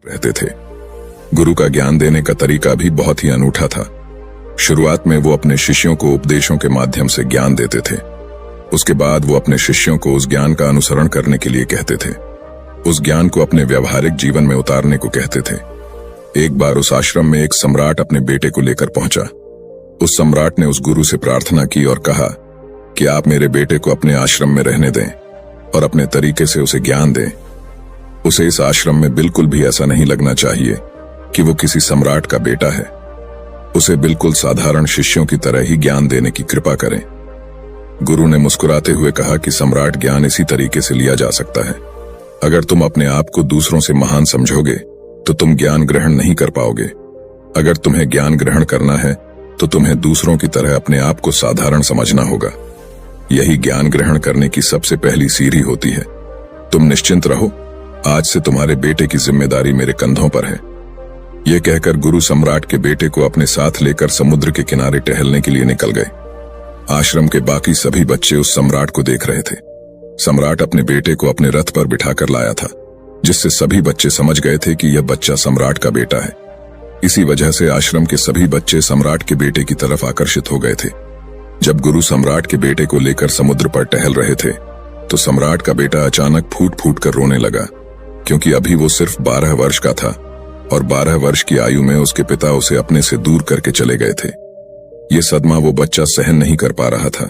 रहते थे। गुरु का ज्ञान देने का तरीका भी बहुत ही अनूठा था। शुरुआत में वो अपने शिष्यों को उपदेशों के माध्यम से ज्ञान देते थे। उसके बाद वो अपने शिष्यों को उस ज्ञान का अनुसरण करने के लिए कहते थे, उस ज्ञान को अपने व्यावहारिक जीवन में उतारने को कहते थे। एक बार उस आश्रम में एक सम्राट अपने बेटे को लेकर पहुंचा। उस सम्राट ने उस गुरु से प्रार्थना की और कहा कि आप मेरे बेटे को अपने आश्रम में रहने दें और अपने तरीके से उसे ज्ञान दें। उसे इस आश्रम में बिल्कुल भी ऐसा नहीं लगना चाहिए कि वो किसी सम्राट का बेटा है। उसे बिल्कुल साधारण शिष्यों की तरह ही ज्ञान देने की कृपा करें। गुरु ने मुस्कुराते हुए कहा कि सम्राट ज्ञान इसी तरीके से लिया जा सकता है। अगर तुम अपने आप को दूसरों से महान समझोगे तो तुम ज्ञान ग्रहण नहीं कर पाओगे। अगर तुम्हें ज्ञान ग्रहण करना है तो तुम्हें दूसरों की तरह अपने आप को साधारण समझना होगा। यही ज्ञान ग्रहण करने की सबसे पहली सीढ़ी होती है। तुम निश्चिंत रहो, आज से तुम्हारे बेटे की जिम्मेदारी मेरे कंधों पर है। यह कहकर गुरु सम्राट के बेटे को अपने साथ लेकर समुद्र के किनारे टहलने के लिए निकल गए। आश्रम के बाकी सभी बच्चे उस सम्राट को देख रहे थे। सम्राट अपने बेटे को अपने रथ पर बिठाकर लाया था, जिससे सभी बच्चे समझ गए थे कि यह बच्चा सम्राट का बेटा है। इसी वजह से आश्रम के सभी बच्चे सम्राट के बेटे की तरफ आकर्षित हो गए थे। जब गुरु सम्राट के बेटे को लेकर समुद्र पर टहल रहे थे तो सम्राट का बेटा अचानक फूट फूट कर रोने लगा, क्योंकि अभी वो सिर्फ 12 वर्ष का था और 12 वर्ष की आयु में उसके पिता उसे अपने से दूर करके चले गए थे। ये सदमा वो बच्चा सहन नहीं कर पा रहा था।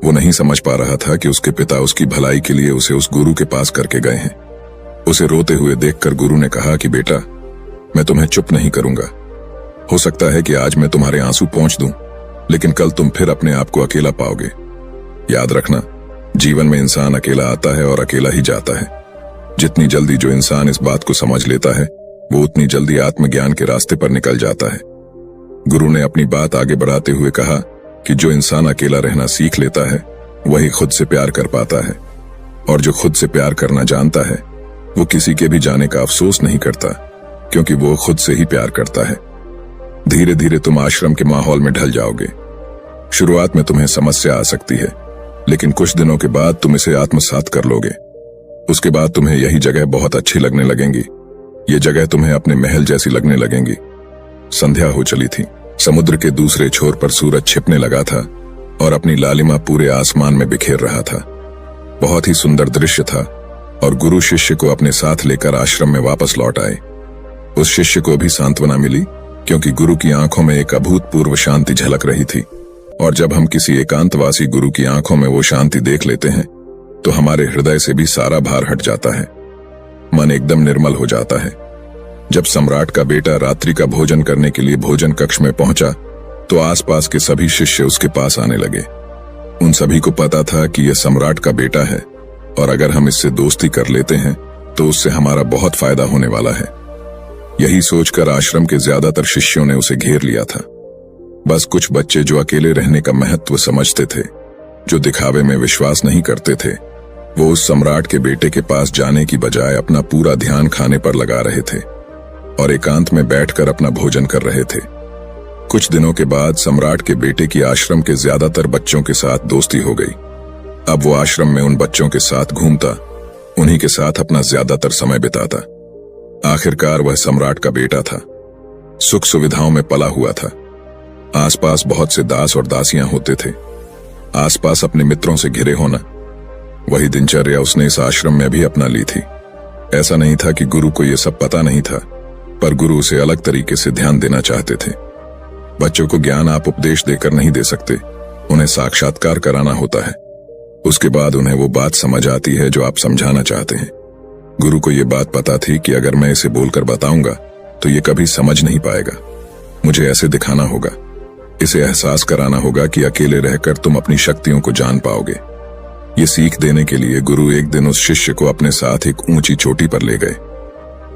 वो नहीं समझ पा रहा था कि उसके पिता उसकी भलाई के लिए उसे उस गुरु के पास करके गए हैं। उसे रोते हुए देखकर गुरु ने कहा कि बेटा, मैं तुम्हें चुप नहीं करूंगा। हो सकता है कि आज मैं तुम्हारे आंसू पोंछ दूं, लेकिन कल तुम फिर अपने आप को अकेला पाओगे। याद रखना, जीवन में इंसान अकेला आता है और अकेला ही जाता है। जितनी जल्दी जो इंसान इस बात को समझ लेता है, वो उतनी जल्दी आत्मज्ञान के रास्ते पर निकल जाता है। गुरु ने अपनी बात आगे बढ़ाते हुए कहा कि जो इंसान अकेला रहना सीख लेता है वही खुद से प्यार कर पाता है, और जो खुद से प्यार करना जानता है वो किसी के भी जाने का अफसोस नहीं करता, क्योंकि वो खुद से ही प्यार करता है। धीरे धीरे तुम आश्रम के माहौल में ढल जाओगे। शुरुआत में तुम्हें समस्या आ सकती है, लेकिन कुछ दिनों के बाद तुम इसे आत्मसात कर लोगे। उसके बाद तुम्हें यही जगह बहुत अच्छी लगने लगेंगी। ये जगह तुम्हें अपने महल जैसी लगने लगेंगी। संध्या हो चली थी। समुद्र के दूसरे छोर पर सूरज छिपने लगा था और अपनी लालिमा पूरे आसमान में बिखेर रहा था। बहुत ही सुंदर दृश्य था और गुरु शिष्य को अपने साथ लेकर आश्रम में वापस लौट आए। उस शिष्य को भी सांत्वना मिली, क्योंकि गुरु की आंखों में एक अभूतपूर्व शांति झलक रही थी। और जब हम किसी एकांतवासी गुरु की आंखों में वो शांति देख लेते हैं तो हमारे हृदय से भी सारा भार हट जाता है। मन एकदम निर्मल हो जाता है। जब सम्राट का बेटा रात्रि का भोजन करने के लिए भोजन कक्ष में पहुंचा तो आसपास के सभी शिष्य उसके पास आने लगे। उन सभी को पता था कि यह सम्राट का बेटा है और अगर हम इससे दोस्ती कर लेते हैं तो उससे हमारा बहुत फायदा होने वाला है। यही सोचकर आश्रम के ज्यादातर शिष्यों ने उसे घेर लिया था। बस कुछ बच्चे जो अकेले रहने का महत्व समझते थे, जो दिखावे में विश्वास नहीं करते थे, वो उस सम्राट के बेटे के पास जाने की बजाय अपना पूरा ध्यान खाने पर लगा रहे थे और एकांत में बैठकर अपना भोजन कर रहे थे। कुछ दिनों के बाद सम्राट के बेटे की आश्रम के ज्यादातर बच्चों के साथ दोस्ती हो गई। अब वो आश्रम में उन बच्चों के साथ घूमता, उन्हीं के साथ अपना ज्यादातर समय बिताता। आखिरकार वह सम्राट का बेटा था, सुख सुविधाओं में पला हुआ था। आसपास बहुत से दास और दासियां होते थे। आसपास अपने मित्रों से घिरे होना, वही दिनचर्या उसने इस आश्रम में भी अपना ली थी। ऐसा नहीं था कि गुरु को यह सब पता नहीं था, पर गुरु उसे अलग तरीके से ध्यान देना चाहते थे। बच्चों को ज्ञान आप उपदेश देकर नहीं दे सकते, उन्हें साक्षात्कार कराना होता है। उसके बाद उन्हें वो बात समझ आती है जो आप समझाना चाहते हैं। गुरु को यह बात पता थी कि अगर मैं इसे बोलकर बताऊंगा तो ये कभी समझ नहीं पाएगा। मुझे ऐसे दिखाना होगा, इसे एहसास कराना होगा कि अकेले रहकर तुम अपनी शक्तियों को जान पाओगे। ये सीख देने के लिए गुरु एक दिन उस शिष्य को अपने साथ एक ऊंची चोटी पर ले गए।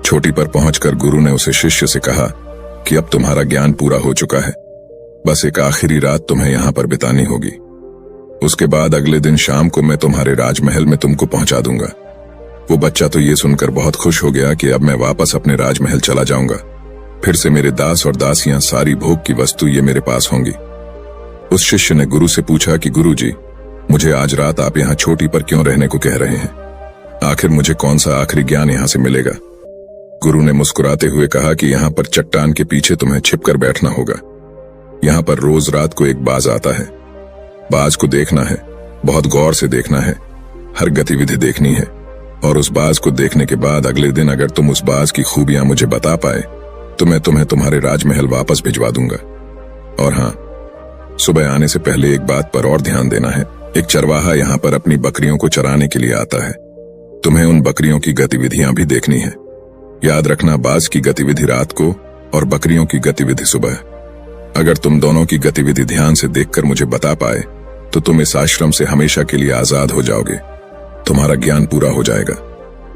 चोटी पर पहुंचकर गुरु ने उसे शिष्य से कहा कि अब तुम्हारा ज्ञान पूरा हो चुका है, बस एक आखिरी रात तुम्हें यहां पर बितानी होगी। उसके बाद अगले दिन शाम को मैं तुम्हारे राजमहल में तुमको पहुंचा दूंगा। वो बच्चा तो ये सुनकर बहुत खुश हो गया कि अब मैं वापस अपने राजमहल चला जाऊंगा। फिर से मेरे दास और दासियां, सारी भोग की वस्तु ये मेरे पास होंगी। उस शिष्य ने गुरु से पूछा कि गुरु जी, मुझे आज रात आप यहाँ चोटी पर क्यों रहने को कह रहे हैं? आखिर मुझे कौन सा आखिरी ज्ञान यहाँ से मिलेगा? गुरु ने मुस्कुराते हुए कहा कि यहाँ पर चट्टान के पीछे तुम्हें छिपकर बैठना होगा। यहाँ पर रोज रात को एक बाज आता है। बाज को देखना है, बहुत गौर से देखना है, हर गतिविधि देखनी है, और उस बाज को देखने के बाद अगले दिन अगर तुम उस बाज की खूबियां मुझे बता पाए तो मैं तुम्हें तुम्हारे राजमहल वापस भिजवा दूंगा। और हाँ, सुबह आने से पहले एक बात पर और ध्यान देना है। एक चरवाहा यहाँ पर अपनी बकरियों को चराने के लिए आता है। तुम्हें उन बकरियों की गतिविधियां भी देखनी है। याद रखना, बाज की गतिविधि रात को और बकरियों की गतिविधि सुबह। अगर तुम दोनों की गतिविधि ध्यान से देखकर मुझे बता पाए तो तुम इस आश्रम से हमेशा के लिए आजाद हो जाओगे। तुम्हारा ज्ञान पूरा हो जाएगा।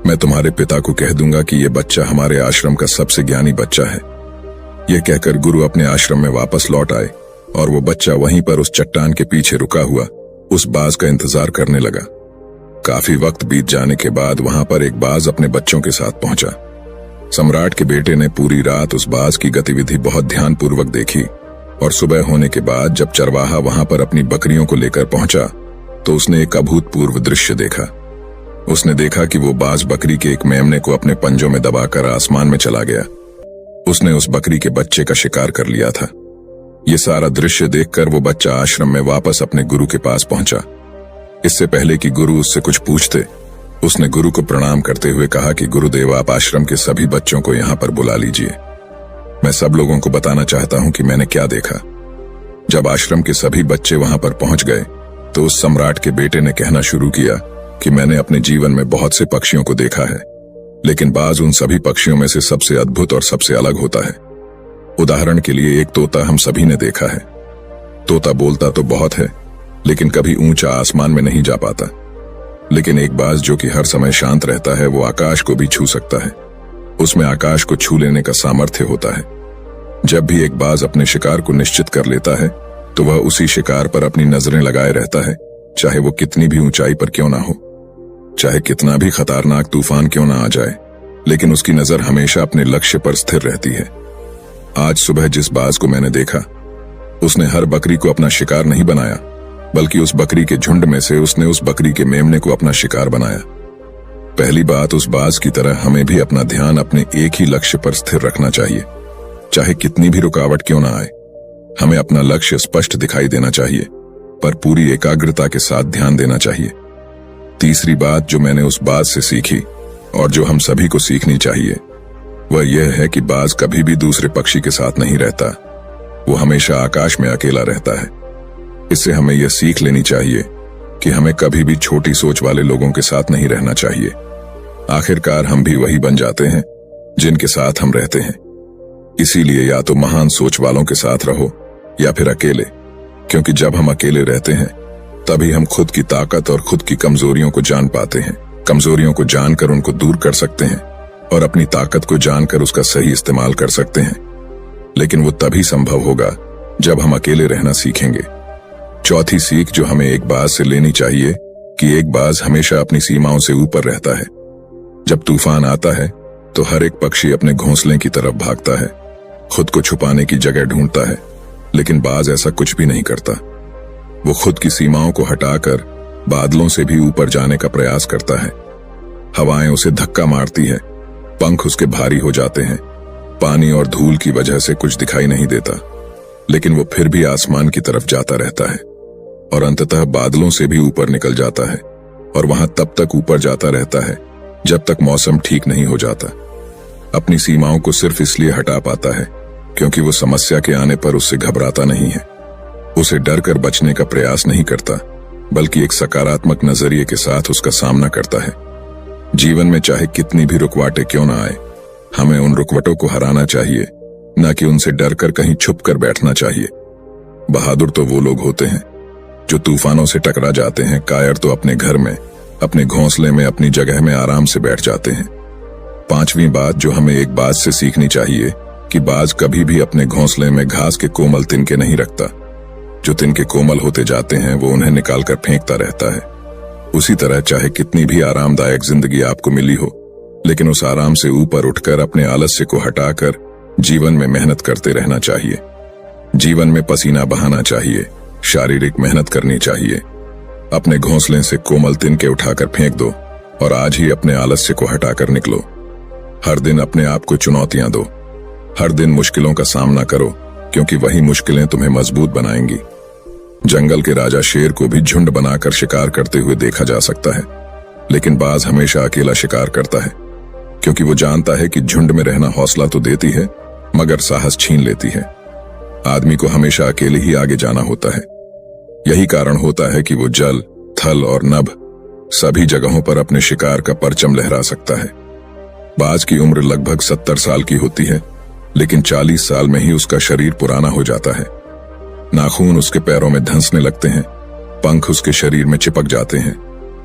मैं तुम्हारे पिता को कह दूंगा कि यह बच्चा हमारे आश्रम का सबसे ज्ञानी बच्चा है। यह कहकर गुरु अपने आश्रम में वापस लौट आए और वो बच्चा वहीं पर उस चट्टान के पीछे रुका हुआ उस बाज का इंतजार करने लगा। काफी वक्त बीत जाने के बाद वहां पर एक बाज अपने बच्चों के साथ पहुंचा। सम्राट के बेटे ने पूरी रात उस बाज की गतिविधि बहुत ध्यानपूर्वक देखी और सुबह होने के बाद जब चरवाहा वहां पर अपनी बकरियों को लेकर पहुंचा तो उसने एक अभूतपूर्व दृश्य देखा। उसने देखा कि वो बाज बकरी के एक मेमने को अपने पंजों में दबाकर आसमान में चला गया। उसने उस बकरी के बच्चे का शिकार कर लिया था। ये सारा दृश्य देखकर वो बच्चा आश्रम में वापस अपने गुरु के पास पहुंचा। इससे पहले कि गुरु उससे कुछ पूछते, उसने गुरु को प्रणाम करते हुए कहा कि गुरुदेव, आप आश्रम के सभी बच्चों को यहाँ पर बुला लीजिए। मैं सब लोगों को बताना चाहता हूँ कि मैंने क्या देखा। जब आश्रम के सभी बच्चे वहां पर पहुंच गए तो उस सम्राट के बेटे ने कहना शुरू किया कि मैंने अपने जीवन में बहुत से पक्षियों को देखा है, लेकिन बाज उन सभी पक्षियों में से सबसे अद्भुत और सबसे अलग होता है। उदाहरण के लिए एक तोता हम सभी ने देखा है। तोता बोलता तो बहुत है, लेकिन कभी ऊंचा आसमान में नहीं जा पाता। लेकिन एक बाज जो कि हर समय शांत रहता है, वो आकाश को भी छू सकता है। उसमें आकाश को छू लेने का सामर्थ्य होता है। जब भी एक बाज अपने शिकार को निश्चित कर लेता है तो वह उसी शिकार पर अपनी नजरें लगाए रहता है, चाहे वो कितनी भी ऊंचाई पर क्यों ना हो, चाहे कितना भी खतरनाक तूफान क्यों ना आ जाए, लेकिन उसकी नजर हमेशा अपने लक्ष्य पर स्थिर रहती है। आज सुबह जिस बाज को मैंने देखा, उसने हर बकरी को अपना शिकार नहीं बनाया, बल्कि उस बकरी के झुंड में से उसने उस बकरी के मेमने को अपना शिकार बनाया। पहली बात, उस बाज की तरह हमें भी अपना ध्यान अपने एक ही लक्ष्य पर स्थिर रखना चाहिए, चाहे कितनी भी रुकावट क्यों ना आए। हमें अपना लक्ष्य स्पष्ट दिखाई देना चाहिए, पर पूरी एकाग्रता के साथ ध्यान देना चाहिए। तीसरी बात जो मैंने उस बाज से सीखी और जो हम सभी को सीखनी चाहिए, वह यह है कि बाज कभी भी दूसरे पक्षी के साथ नहीं रहता। वो हमेशा आकाश में अकेला रहता है। इससे हमें यह सीख लेनी चाहिए कि हमें कभी भी छोटी सोच वाले लोगों के साथ नहीं रहना चाहिए। आखिरकार हम भी वही बन जाते हैं जिनके साथ हम रहते हैं। इसीलिए या तो महान सोच वालों के साथ रहो या फिर अकेले, क्योंकि जब हम अकेले रहते हैं तभी हम खुद की ताकत और खुद की कमजोरियों को जान पाते हैं। कमजोरियों को जानकर उनको दूर कर सकते हैं और अपनी ताकत को जानकर उसका सही इस्तेमाल कर सकते हैं। लेकिन वो तभी संभव होगा जब हम अकेले रहना सीखेंगे। चौथी सीख जो हमें एक बाज से लेनी चाहिए कि एक बाज हमेशा अपनी सीमाओं से ऊपर रहता है। जब तूफान आता है तो हर एक पक्षी अपने घोंसले की तरफ भागता है, खुद को छुपाने की जगह ढूंढता है, लेकिन बाज ऐसा कुछ भी नहीं करता। वो खुद की सीमाओं को हटाकर बादलों से भी ऊपर जाने का प्रयास करता है। हवाएं उसे धक्का मारती है, पंख उसके भारी हो जाते हैं, पानी और धूल की वजह से कुछ दिखाई नहीं देता, लेकिन वो फिर भी आसमान की तरफ जाता रहता है और अंततः बादलों से भी ऊपर निकल जाता है और वहां तब तक ऊपर जाता रहता है जब तक मौसम ठीक नहीं हो जाता। अपनी सीमाओं को सिर्फ इसलिए हटा पाता है क्योंकि वो समस्या के आने पर उससे घबराता नहीं है, उसे डर कर बचने का प्रयास नहीं करता, बल्कि एक सकारात्मक नजरिए के साथ उसका सामना करता है। जीवन में चाहे कितनी भी रुकावटें क्यों ना आए, हमें उन रुकावटों को हराना चाहिए, न कि उनसे डर कर कहीं छुप कर बैठना चाहिए। बहादुर तो वो लोग होते हैं जो तूफानों से टकरा जाते हैं, कायर तो अपने घर में, अपने घोंसले में, अपनी जगह में आराम से बैठ जाते हैं। पांचवी बात जो हमें एक बाज से सीखनी चाहिए कि बाज कभी भी अपने घोंसले में घास के कोमल तिनके नहीं रखता। जो तिनके कोमल होते जाते हैं वो उन्हें निकालकर फेंकता रहता है। उसी तरह चाहे कितनी भी आरामदायक जिंदगी आपको मिली हो, लेकिन उस आराम से ऊपर उठकर अपने आलस्य को हटाकर जीवन में मेहनत करते रहना चाहिए। जीवन में पसीना बहाना चाहिए, शारीरिक मेहनत करनी चाहिए। अपने घोंसले से कोमल तिनके उठाकर फेंक दो और आज ही अपने आलस्य को हटाकर निकलो। हर दिन अपने आप को चुनौतियां दो, हर दिन मुश्किलों का सामना करो, क्योंकि वही मुश्किलें तुम्हें मजबूत बनाएंगी। जंगल के राजा शेर को भी झुंड बनाकर शिकार करते हुए देखा जा सकता है, लेकिन बाज हमेशा अकेला शिकार करता है, क्योंकि वो जानता है कि झुंड में रहना हौसला तो देती है मगर साहस छीन लेती है। आदमी को हमेशा अकेले ही आगे जाना होता है। यही कारण होता है कि वो जल, थल और नभ सभी जगहों पर अपने शिकार का परचम लहरा सकता है। बाज की उम्र लगभग 70 साल की होती है, लेकिन 40 साल में ही उसका शरीर पुराना हो जाता है। नाखून उसके पैरों में धंसने लगते हैं, पंख उसके शरीर में चिपक जाते हैं,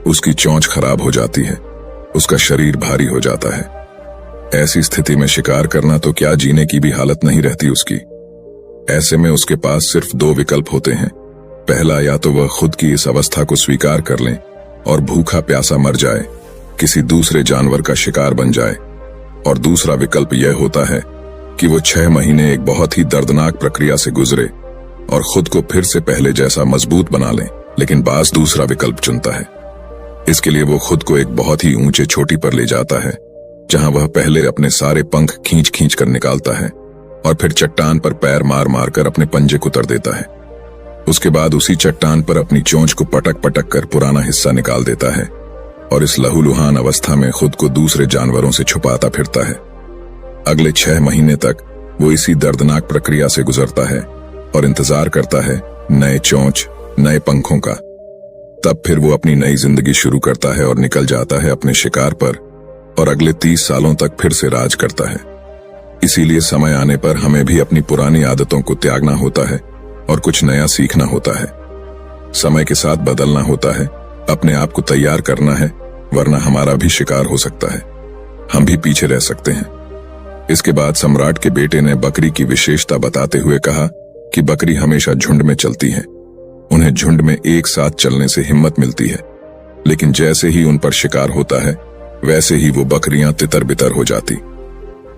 उसकी चोंच खराब हो जाती है, उसका शरीर भारी हो जाता है। ऐसी स्थिति में शिकार करना तो क्या, जीने की भी हालत नहीं रहती उसकी। ऐसे में उसके पास सिर्फ 2 विकल्प होते हैं। पहला, या तो वह खुद की इस अवस्था को स्वीकार कर लें और भूखा प्यासा मर जाए, किसी दूसरे जानवर का शिकार बन जाए, और दूसरा विकल्प यह होता है कि वो 6 महीने एक बहुत ही दर्दनाक प्रक्रिया से गुजरे और खुद को फिर से पहले जैसा मजबूत बना लें। लेकिन बाज दूसरा विकल्प चुनता है। इसके लिए वो खुद को एक बहुत ही ऊंचे चोटी पर ले जाता है, जहां वह पहले अपने सारे पंख खींच खींच कर निकालता है और फिर चट्टान पर पैर मार मार कर अपने पंजे को उतर देता है। उसके बाद उसी चट्टान पर अपनी चोंच को पटक पटक कर पुराना हिस्सा निकाल देता है और इस लहूलुहान अवस्था में खुद को दूसरे जानवरों से छुपाता फिरता है। अगले 6 महीने तक वो इसी दर्दनाक प्रक्रिया से गुजरता है और इंतजार करता है नए चोंच, नए पंखों का। तब फिर वो अपनी नई जिंदगी शुरू करता है और निकल जाता है अपने शिकार पर और अगले 30 सालों तक फिर से राज करता है। इसीलिए समय आने पर हमें भी अपनी पुरानी आदतों को त्यागना होता है और कुछ नया सीखना होता है। समय के साथ बदलना होता है, अपने आप को तैयार करना है, वरना हमारा भी शिकार हो सकता है, हम भी पीछे रह सकते हैं। इसके बाद सम्राट के बेटे ने बकरी की विशेषता बताते हुए कहा कि बकरी हमेशा झुंड में चलती है। उन्हें झुंड में एक साथ चलने से हिम्मत मिलती है, लेकिन जैसे ही उन पर शिकार होता है वैसे ही वो बकरियां तितर बितर हो जाती।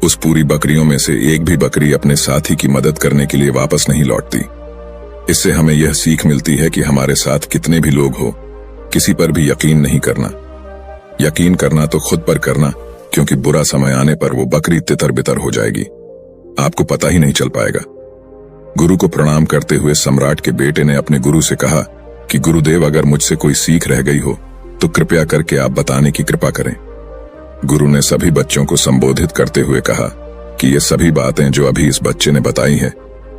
उस पूरी बकरियों में से एक भी बकरी अपने साथी की मदद करने के लिए वापस नहीं लौटती। इससे हमें यह सीख मिलती है कि हमारे साथ कितने भी लोग हो, किसी पर भी यकीन नहीं करना। यकीन करना तो खुद पर करना, क्योंकि बुरा समय आने पर वो बकरी तितर बितर हो जाएगी, आपको पता ही नहीं चल पाएगा। गुरु को प्रणाम करते हुए सम्राट के बेटे ने अपने गुरु से कहा कि गुरुदेव, अगर मुझसे कोई सीख रह गई हो तो कृपया करके आप बताने की कृपा करें। गुरु ने सभी बच्चों को संबोधित करते हुए कहा कि ये सभी बातें जो अभी इस बच्चे ने बताई हैं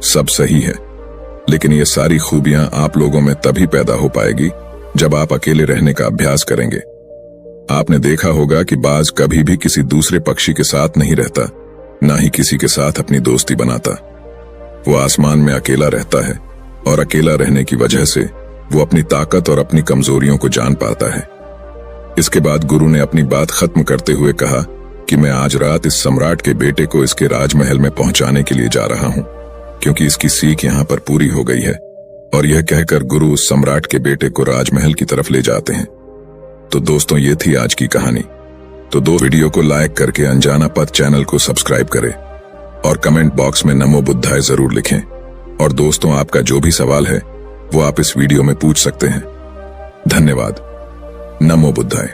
सब सही है, लेकिन ये सारी खूबियां आप लोगों में तभी पैदा हो पाएगी जब आप अकेले रहने का अभ्यास करेंगे। आपने देखा होगा कि बाज कभी भी किसी दूसरे पक्षी के साथ नहीं रहता, ना ही किसी के साथ अपनी दोस्ती बनाता। वो आसमान में अकेला रहता है और अकेला रहने की वजह से वो अपनी ताकत और अपनी कमजोरियों को जान पाता है। इसके बाद गुरु ने अपनी बात खत्म करते हुए कहा कि मैं आज रात इस सम्राट के बेटे को इसके राजमहल में पहुंचाने के लिए जा रहा हूं, क्योंकि इसकी सीख यहां पर पूरी हो गई है। और यह कहकर गुरु उस सम्राट के बेटे को राजमहल की तरफ ले जाते हैं। तो दोस्तों, ये थी आज की कहानी। तो वीडियो को लाइक करके अनजाना पथ चैनल को सब्सक्राइब करें और कमेंट बॉक्स में नमो बुद्धाय जरूर लिखें। और दोस्तों, आपका जो भी सवाल है वो आप इस वीडियो में पूछ सकते हैं। धन्यवाद। नमो बुद्धाय।